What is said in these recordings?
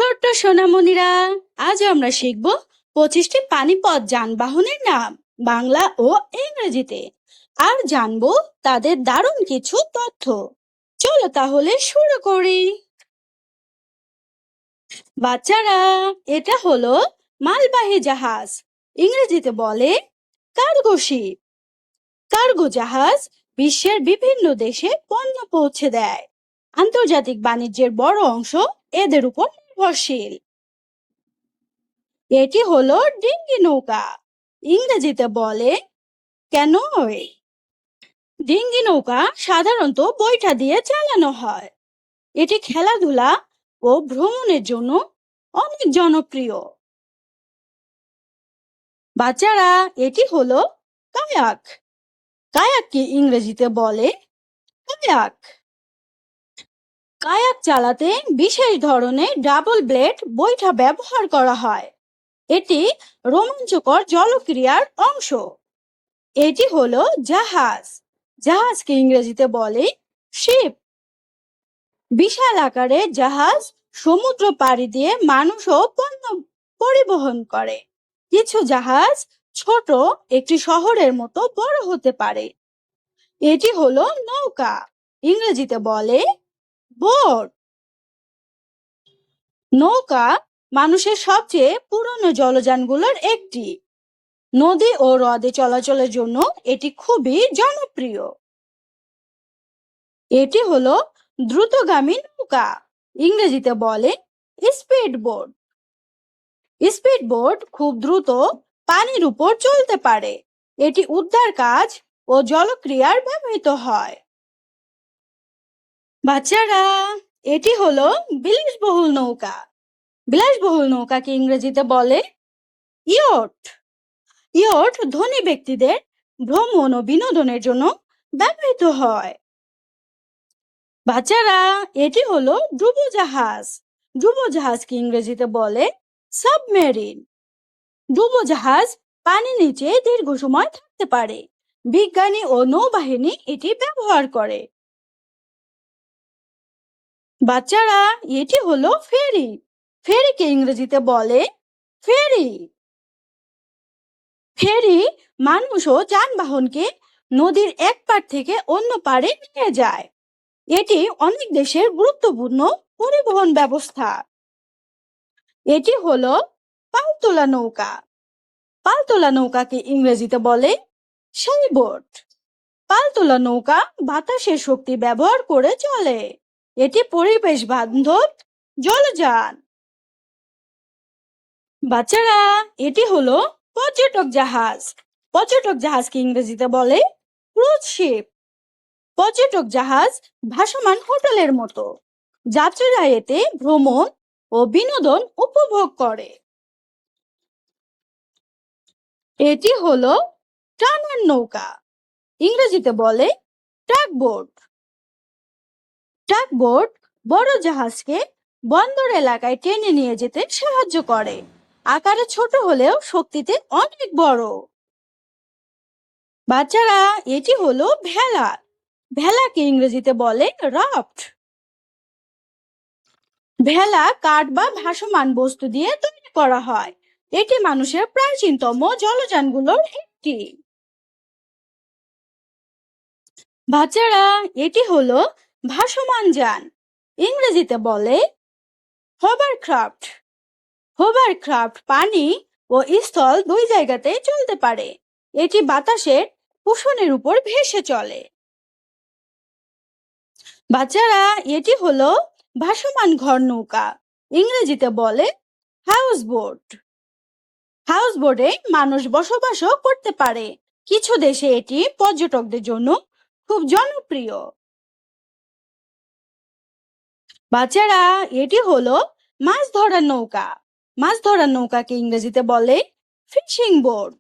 ছোট্ট সোনামণিরা, আজ আমরা শিখব 25টি পানিপথ যানবাহনের নাম বাংলা ও ইংরেজিতে, আর জানবো তাদের দারুণ কিছু তথ্য। চলো তাহলে শুরু করি। বাচ্চারা, এটা হলো মালবাহী জাহাজ, ইংরেজিতে বলে কার্গো শিপ। কার্গো জাহাজ বিশ্বের বিভিন্ন দেশে পণ্য পৌঁছে দেয়। আন্তর্জাতিক বাণিজ্যের বড় অংশ এদের উপর নির্ভরশীল। এটি হলো ডিঙ্গি নৌকা, ইংরেজিতে বলে ক্যানোয়। ডিঙ্গি নৌকা সাধারণত বৈঠা দিয়ে চালানো হয়। এটি খেলাধুলা ও ভ্রমণের জন্য অনেক জনপ্রিয়। বাচ্চারা, এটি হলো কায়াক। কায়াককে ইংরেজিতে বলে কায়াক। কায়াক চালাতে বিশেষ ধরনের ডাবল ব্লেড বৈঠা ব্যবহার করা হয়। এটি রোমাঞ্চকর জলক্রিয়ার অংশ। এটি হলো জাহাজ। জাহাজকে ইংরেজিতে বলে শিপ। বিশাল আকারের জাহাজ সমুদ্র পাড়ি দিয়ে মানুষ ও পণ্য পরিবহন করে। কিছু জাহাজ ছোট একটি শহরের মতো বড় হতে পারে। এটি হলো নৌকা, ইংরেজিতে বলে বোট। নৌকা মানুষের সবচেয়ে পুরনো জলযানগুলোর একটি। নদী ও হ্রদে চলাচলের জন্য এটি খুবই জনপ্রিয়। এটি হলো দ্রুতগামী নৌকা, ইংরেজিতে বলে স্পিড বোট। স্পিড বোট খুব দ্রুত পানির উপর চলতে পারে। এটি উদ্ধার কাজ ও জলক্রিয়ার ব্যবহৃত হয়। বাচ্চারা, এটি হলো বিলাসবহুল নৌকা। বিলাসবহুল নৌকাকে ইংরেজিতে বলে ইয়ট। ইয়ট ধনী ব্যক্তিদের ভ্রমণ ও বিনোদনের জন্য ব্যবহৃত হয়। বাচ্চারা, এটি হলো ডুবোজাহাজ। ডুবোজাহাজকে ইংরেজিতে বলে সাবমেরিন। ডুবোজাহাজ পানির নিচে দীর্ঘ সময় থাকতে পারে। বিজ্ঞানী ও নৌবাহিনী এটি ব্যবহার করে। বাচ্চারা, এটি হলো ফেরি। ফেরিকে ইংরেজিতে বলে ফেরি। ফেরি মানুষ ও যানবাহনকে নদীর এক পাড় থেকে অন্য পাড়ে নিয়ে যায়। এটি অনেক দেশের গুরুত্বপূর্ণ পরিবহন ব্যবস্থা। এটি হলো পালতোলা নৌকা। পালতোলা নৌকাকে ইংরেজিতে বলে সেইবোট। পালতোলা নৌকা বাতাসের শক্তি ব্যবহার করে চলে। এটি পরিবেশ বান্ধব জলযান। বাচ্চারা, এটি হলো পর্যটক জাহাজ। পর্যটক জাহাজকে ইংরেজিতে বলে ক্রুজ শিপ। পর্যটক জাহাজ ভাসমান হোটেলের মতো। যাত্রীরা এতে ভ্রমণ ও বিনোদন উপভোগ করে। এটি হলো টানার নৌকা, ইংরেজিতে বলে টাগবোট। টাগবোট বড় জাহাজকে বন্দর এলাকায় টেনে নিয়ে যেতে সাহায্য করে। আকারে ছোট হলেও শক্তিতে অনেক বড়। বাচ্চারা, এটি হলো ভেলা। ভেলাকে ইংরেজিতে বলে রাফট। ভেলা কাঠ বা ভাসমান বস্তু দিয়ে তৈরি করা হয়। এটি মানুষের প্রাচীনতম জলযানগুলোর একটি। বাচ্চারা, এটি হলো ভাসমান যান, ইংরেজিতে বলে হোভারক্রাফট। হোভারক্রাফট পানি ও স্থল দুই জায়গাতেই চলতে পারে। এটি বাতাসের কুশনের উপর ভেসে চলে। বাচ্চারা, এটি হলো ভাসমান ঘর নৌকা, ইংরেজিতে বলে হাউস বোট। হাউস বোটে মানুষ বসবাসও করতে পারে। কিছু দেশে এটি পর্যটকদের জন্য খুব জনপ্রিয়। বাচ্চারা, এটি হলো মাছ ধরার নৌকা। মাছ ধরার নৌকাকে ইংরেজিতে বলে ফিশিং বোট।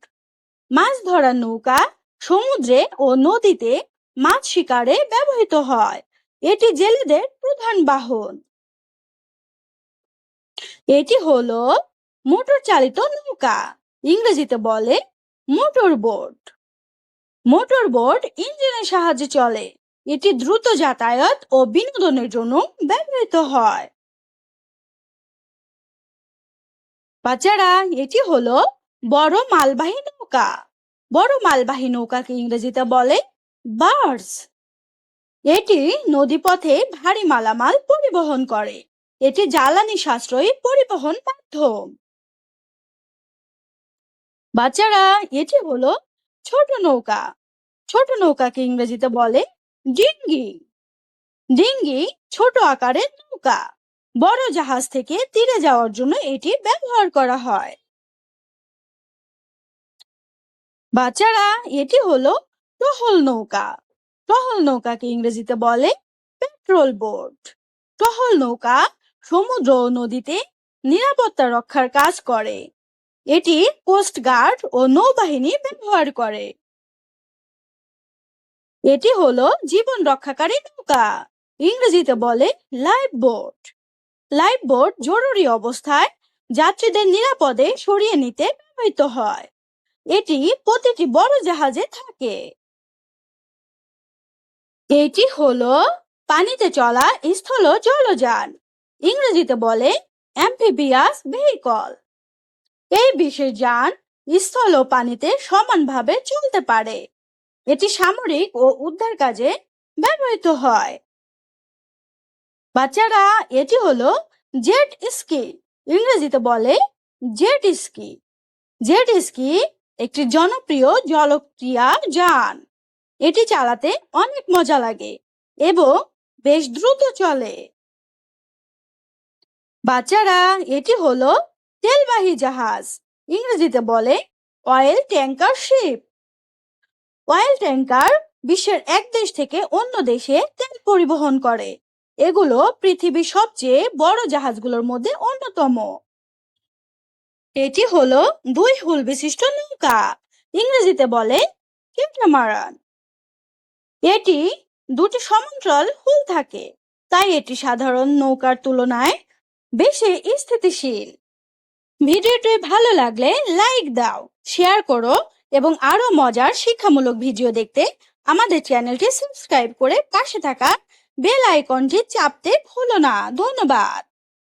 মাছ ধরার নৌকা সমুদ্রে ও নদীতে মাছ শিকারে ব্যবহৃত হয়। এটি জেলেদের প্রধান বাহন। এটি হলো মোটর চালিত নৌকা, ইংরেজিতে বলে মোটর বোট। মোটর বোট ইঞ্জিনের সাহায্যে চলে। এটি দ্রুত যাতায়াত ও বিনোদনের জন্য ব্যবহৃত হয়। বাচ্চারা, এটি হলো বড় মালবাহী নৌকা। বড় মালবাহী নৌকাকে ইংরেজিতে বলে বার্জ। এটি নদীপথে ভারী মালামাল পরিবহন করে। এটি জ্বালানি সাশ্রয়ী পরিবহন মাধ্যম। বাচ্চারা, এটি হলো ছোট নৌকা। ছোট নৌকাকে ইংরেজিতে বলে ডিঙ্গি। ডিঙ্গি ছোট আকারের নৌকা। বড় জাহাজ থেকে তীরে যাওয়ার জন্য এটি ব্যবহার করা হয়। বাচ্চারা, এটি হলো টহল নৌকা। টহল নৌকাকে ইংরেজিতে বলে পেট্রোল বোট। টহল নৌকা সমুদ্র ও নদীতে নিরাপত্তা রক্ষার কাজ করে। এটি কোস্ট গার্ড ও নৌবাহিনী ব্যবহার করে। এটি হলো জীবন রক্ষাকারী নৌকা। ইংরেজিতে বলে লাইফ বোট। লাইফ বোট জরুরি অবস্থায় যাত্রীদের নিরাপদে সরিয়ে নিতে ব্যবহৃত হয়। এটি প্রতিটি বড় জাহাজে থাকে। এটি হলো পানিতে চলা স্থল জলযান। ইংরেজিতে বলে অ্যাম্ফিবিয়াস ভেহিকল। এই বিশেষ যান স্থল ও পানিতে সমানভাবে চলতে পারে। এটি সামরিক ও উদ্ধার কাজে ব্যবহৃত হয়। বাচ্চারা, এটি হলো জেট স্কি। ইংরেজিতে বলে জেট স্কি। জেট স্কি একটি জনপ্রিয় জলক্রিয়া যান। এটি চালাতে অনেক মজা লাগে এবং বেশ দ্রুত চলে। বাচ্চারা, এটি হলো তেলবাহী জাহাজ। ইংরেজিতে বলে oil tanker sheep. Oil tanker বিশ্বের এক দেশ থেকে অন্য দেশে তেল পরিবহন করে। এগুলো পৃথিবীর সবচেয়ে বড় জাহাজগুলোর মধ্যে অন্যতম। এটি হলো 2 হুল বিশিষ্ট নৌকা। ইংরেজিতে বলে ক্যাটামারান। এটি 2টি সমান্তরাল হুল থাকে, তাই এটি সাধারণ নৌকার তুলনায় বেশি স্থিতিশীল। ভিডিওটি ভালো লাগলে লাইক দাও, শেয়ার করো এবং আরো মজার শিক্ষামূলক ভিডিও দেখতে আমাদের চ্যানেলটি সাবস্ক্রাইব করে পাশে থাকা বেল আইকনটি চাপতে ভুলো না। ধন্যবাদ।